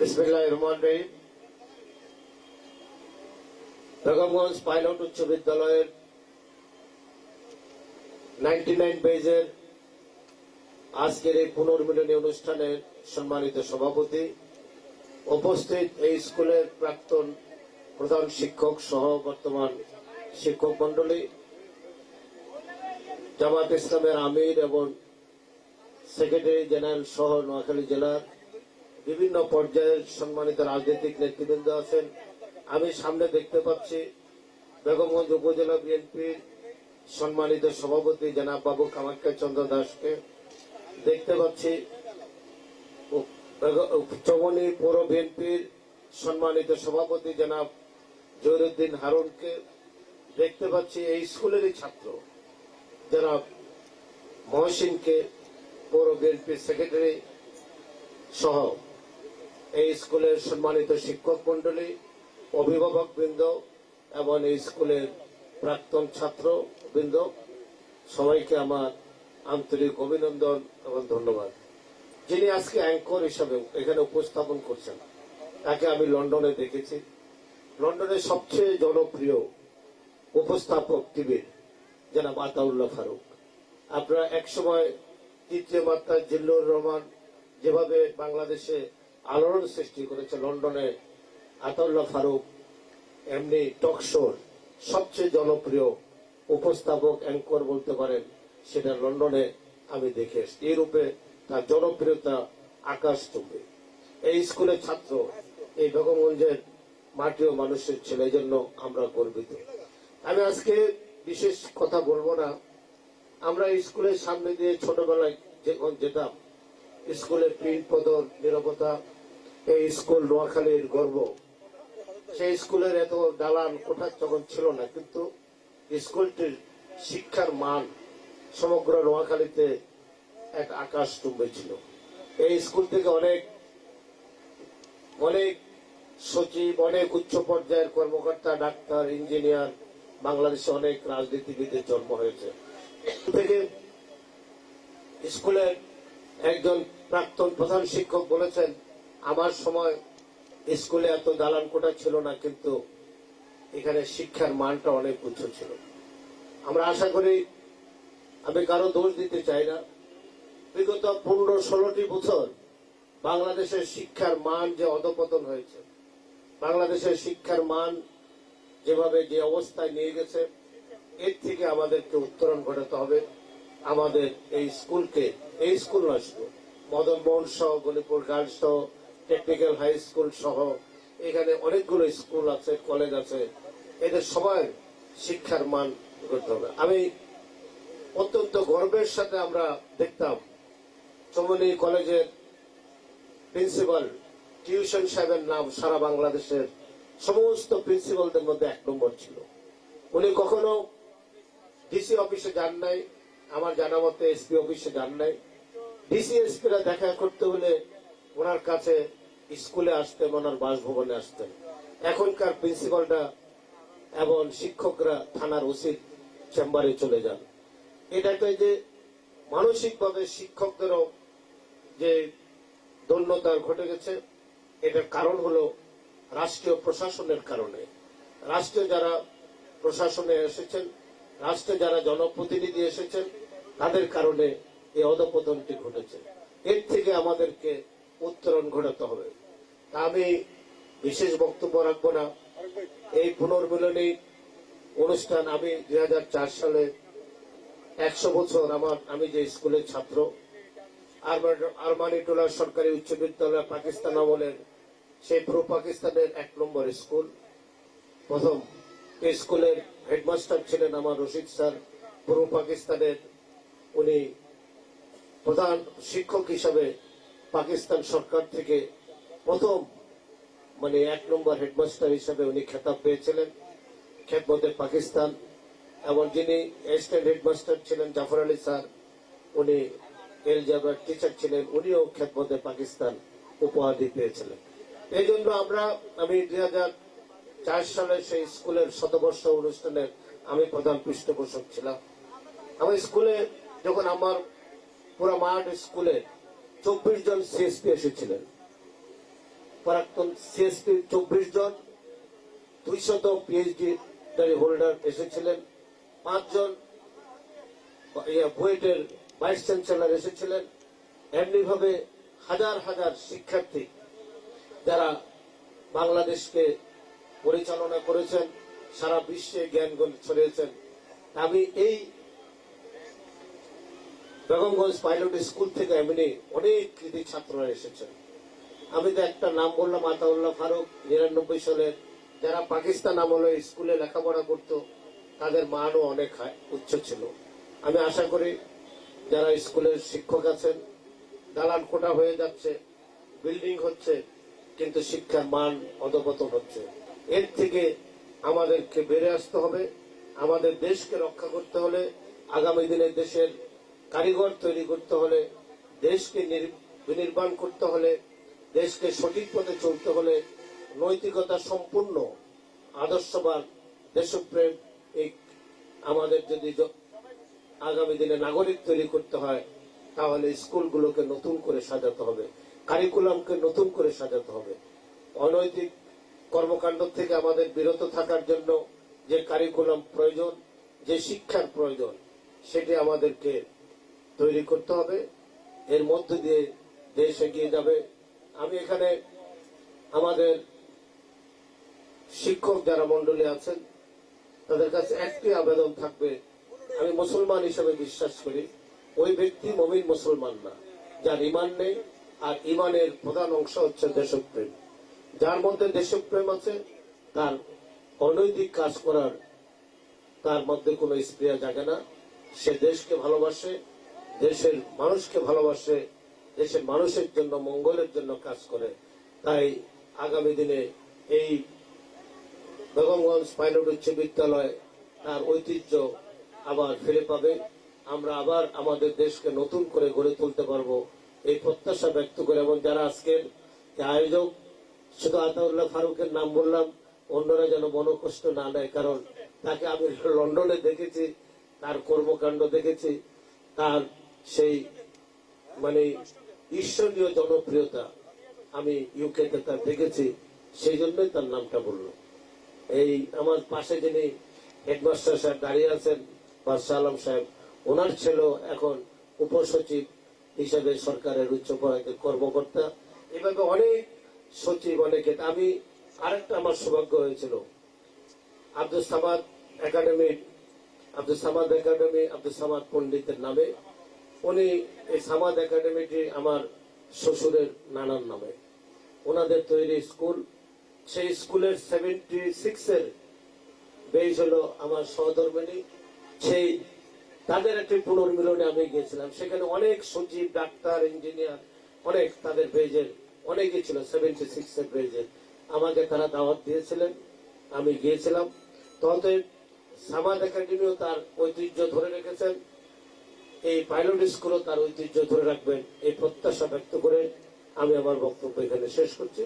বিসমিল্লাহির রহমানির রহিম। বেগমগঞ্জ পাইলট উচ্চ বিদ্যালয়ের 99 বেজের আজকের এই পুনর্মিলনী অনুষ্ঠানের সম্মানিত সভাপতি, উপস্থিত এই স্কুলের প্রাক্তন প্রধান শিক্ষক সহ বর্তমান শিক্ষক মন্ডলী, জামাত ইসলামের আমির এবং সেক্রেটারি জেনারেল সহ নোয়াখালী জেলার বিভিন্ন পর্যায়ের সম্মানিত রাজনৈতিক নেতৃবৃন্দ আছেন। আমি সামনে দেখতে পাচ্ছি বেগমগঞ্জ উপজেলা বিএনপির সম্মানিত সভাপতি জনাব বাবু কামাখ্যা চন্দ্র দাসকে, দেখতে পাচ্ছি চৌমনি পৌর বিএনপির সম্মানিত সভাপতি জনাব জহিরুদ্দিন হারুনকে, দেখতে পাচ্ছি এই স্কুলেরই ছাত্র জনাব মহসিনকে, পৌর বিএনপির সেক্রেটারি সহ এই স্কুলের সম্মানিত শিক্ষক মন্ডলী, অভিভাবক বৃন্দ এবং এই স্কুলের প্রাক্তন ছাত্র বৃন্দ, সবাইকে আমার আন্তরিক অভিনন্দন এবং ধন্যবাদ। যিনি আজকে অ্যাঙ্কর হিসাবে এখানে উপস্থাপন করছেন, তাকে আমি লন্ডনে দেখেছি। লন্ডনের সবচেয়ে জনপ্রিয় উপস্থাপক টিভির জনাব আতাউল্লাহ ফারুক। আপনারা একসময় তৃতীয় মাত্রা জিল্লুর রহমান যেভাবে বাংলাদেশে আলোড়ন সৃষ্টি করেছে, লন্ডনে আতাউল্লাহ ফারুক এমনি টক শোর সবচেয়ে জনপ্রিয় উপস্থাপক অ্যাঙ্কর বলতে পারেন, সেটা লন্ডনে আমি দেখে এসেছি। ইউরোপে তার জনপ্রিয়তা আকাশচুম্বী। এই স্কুলের ছাত্র, এই বেগমগঞ্জের মাটি ও মানুষের ছেলে, এই জন্য আমরা গর্বিত। আমি আজকে বিশেষ কথা বলবো না। আমরা স্কুলের সামনে দিয়ে ছোটবেলায় যখন যেতাম, স্কুলের প্রিন্ট পদর নীরবতা, এই স্কুল নোয়াখালীর গর্ব। সেই স্কুলের এত দালান কোঠা তখন ছিল না, কিন্তু স্কুলটির শিক্ষার মান সমগ্র নোয়াখালীতে এক আকাশচুম্বী ছিল। এই স্কুল থেকে অনেক সচিব, অনেক উচ্চ পর্যায়ের কর্মকর্তা, ডাক্তার, ইঞ্জিনিয়ার, বাংলাদেশে অনেক রাজনীতিবিদের জন্ম হয়েছে। থেকে স্কুলের একজন প্রাক্তন প্রধান শিক্ষক বলেছেন, আমার সময় স্কুলে এত দালান কোঠা ছিল না, কিন্তু এখানে শিক্ষার মানটা অনেক উচ্চ ছিল। আমরা আশা করি, আমি কারো দোষ দিতে চাই না, বিগত 15-16টি বছর বাংলাদেশের শিক্ষার মান যে অধপতন হয়েছে, বাংলাদেশের শিক্ষার মান যেভাবে যে অবস্থায় নিয়ে গেছে, এর থেকে আমাদেরকে উত্তরণ ঘটাতে হবে। আমাদের এই স্কুলকে, এই স্কুল নয় শুধু, মদন মোহন সহ, গলিপুর গার্লস সহ, টেকনিক্যাল হাই স্কুল সহ এখানে অনেকগুলো স্কুল আছে, কলেজ আছে, এদের সবাই শিক্ষার মান করতে হবে। আমি অত্যন্ত গর্বের সাথে আমরা দেখতাম চৌমনি কলেজের প্রিন্সিপাল টিউশন সাহেবের নাম সারা বাংলাদেশের সমস্ত প্রিন্সিপালদের মধ্যে 1 নম্বর ছিল। উনি কখনো ডিসি অফিসে যান নাই, আমার জানা মতে এসপি অফিসে যান নাই। ডিসি এসপিরা দেখা করতে হলে ওনার কাছে স্কুলে আসতেন, ওনার বাসভবনে আসতেন। এখনকার প্রিন্সিপালরা এবং শিক্ষকরা থানার ওসির চেম্বারে চলে যান। এটাকে যে মানসিকভাবে শিক্ষকদেরও যে দৈন্যতা ঘটে গেছে, এটার কারণ হলো রাষ্ট্রীয় প্রশাসনের কারণে। রাষ্ট্রে যারা প্রশাসনে এসেছেন, রাষ্ট্রে যারা জনপ্রতিনিধি এসেছেন, তাদের কারণে এই অধপতনটি ঘটেছে। এর থেকে আমাদেরকে উত্তরণ ঘটাতে হবে। আমি বিশেষ বক্তব্য রাখবো না। এই পুনর্মিলনী অনুষ্ঠান, আমি 2004 সালে 100 বছর আমি যে স্কুলের ছাত্র, আরমানিটোলা সরকারি উচ্চ বিদ্যালয়, পাকিস্তান আমলের সেই পূর্ব পাকিস্তানের 1 নম্বর স্কুল। প্রথম এই স্কুলের হেডমাস্টার ছিলেন আমার রশিদ স্যার, পূর্ব পাকিস্তানের। উনি প্রধান শিক্ষক হিসাবে পাকিস্তান সরকার থেকে প্রথম 1 নম্বর হেডমাস্টার হিসাবে উনি খেতাব পেয়েছিলেন, খেদমতে পাকিস্তান। এবং যিনি অ্যাসিস্ট্যান্ট হেডমাস্টার ছিলেন জাফর আলী স্যার, উনি এলজাবার টিচার ছিলেন, উনিও খেদমতে পাকিস্তান উপাধি পেয়েছিলেন। এই জন্য আমি 2004 সালে সেই স্কুলের শতবর্ষ অনুষ্ঠানের আমি প্রধান পৃষ্ঠপোষক ছিলাম। আমার স্কুলে যখন আমার পুরো মাঠ স্কুলে 24 জন সিএসপি এসেছিলেন, প্রাক্তন সিএসপি 24 জন, 200 পিএইচডি হোল্ডার এসেছিলেন, 5 জন বুয়েটের ভাইস চ্যান্সেলর এসেছিলেন। এমনিভাবে হাজার হাজার শিক্ষার্থী যারা বাংলাদেশকে পরিচালনা করেছেন, সারা বিশ্বে জ্ঞান ছড়িয়েছেন। আমি এই বেগমগঞ্জ পাইলট স্কুল থেকে এমনি অনেক কৃতি ছাত্ররা এসেছেন। আমি তো একটা নাম বললাম, আতাউল্লাহ ফারুক, 99 সালের, যারা পাকিস্তান আমলে স্কুলে লেখাপড়া করত, তাদের মানও অনেক উচ্চ ছিল। আমি আশা করি যারা স্কুলের শিক্ষক আছেন, দালান কোটা হয়ে যাচ্ছে, বিল্ডিং হচ্ছে, কিন্তু শিক্ষার মান অধপতন হচ্ছে। এর থেকে আমাদেরকে বেড়ে আসতে হবে। আমাদের দেশকে রক্ষা করতে হলে, আগামী দিনে দেশের কারিগর তৈরি করতে হলে, দেশকে বিনির্মাণ করতে হলে, দেশকে সঠিক পথে চলতে হলে, নৈতিকতা সম্পূর্ণ আদর্শবান দেশপ্রেম আমাদের যদি আগামী দিনে নাগরিক তৈরি করতে হয়, তাহলে স্কুলগুলোকে নতুন করে সাজাতে হবে, কারিকুলামকে নতুন করে সাজাতে হবে। অনৈতিক কর্মকাণ্ড থেকে আমাদের বিরত থাকার জন্য যে কারিকুলাম প্রয়োজন, যে শিক্ষার প্রয়োজন, সেটি আমাদেরকে তৈরি করতে হবে। এর মধ্য দিয়ে দেশ এগিয়ে যাবে। আমি এখানে আমাদের শিক্ষক যারা মন্ডলী আছেন, তাদের কাছে একটি আবেদন থাকবে। আমি মুসলমান হিসেবে বিশ্বাস করি, ওই ব্যক্তি মুমিন মুসলমান না যার ঈমান নেই। আর ঈমানের প্রধান অংশ হচ্ছে দেশপ্রেম। যার মধ্যে দেশপ্রেম আছে, তার অনৈতিক কাজ করার তার মধ্যে কোনো স্পৃহা জাগে না। সে দেশকে ভালোবাসে, দেশের মানুষকে ভালোবাসে, দেশের মানুষের জন্য, মঙ্গলের জন্য কাজ করে। তাই আগামী দিনে এই বেগমগঞ্জ পাইলট উচ্চ বিদ্যালয় তার ঐতিহ্য আবার ফিরে পাবে। আমরা আবার আমাদের দেশকে নতুন করে গড়ে তুলতে পারবো, এই প্রত্যাশা ব্যক্ত করে। এবং যারা আজকের আয়োজক, শুধু আতাউল্লাহ ফারুকের নাম বললাম, অন্যরা যেন মনোকষ্ট না নেয়, কারণ তাকে আমি লন্ডনে দেখেছি, তার কর্মকাণ্ড দেখেছি, তার সেই ঈশ্বরীয় জনপ্রিয়তা আমি ইউকেতে তার দেখেছি, সেই জন্যই তার নামটা বললো। এই আমার পাশে যিনি হেডমাস্টার সাহেব দাঁড়িয়ে আছেন, বাদশাহ আলম সাহেব, ওনার ছেলে এখন উপসচিব হিসেবে সরকারের উচ্চ পর্যায়ের কর্মকর্তা। এভাবে অনেক সচিব, অনেকে। আমি আরেকটা আমার সৌভাগ্য হয়েছিল, আব্দুল সামাদ একাডেমি, আব্দুল সামাদ পণ্ডিতের নামে। উনি এই সামাদ একাডেমিটি আমার শ্বশুরের নানার নামে, ওনাদের তৈরি স্কুল। সেই স্কুলের 76 বেশ হলো আমার সহধর্মিনী। সেই তাদের একটি পুনর্মিলনে আমি গিয়েছিলাম। সেখানে অনেক সচিব, ডাক্তার, ইঞ্জিনিয়ার, অনেক তাদের বেজের অনেকে ছিল। 76 বেজের আমাকে তারা দাওয়াত দিয়েছিলেন, আমি গিয়েছিলাম। তবে সামাদ একাডেমিও তার ঐতিহ্য ধরে রেখেছেন, এই পাইলট স্কুলও তার ঐতিহ্য ধরে রাখবেন, এই প্রত্যাশা ব্যক্ত করে আমি আমার বক্তব্য এখানে শেষ করছি।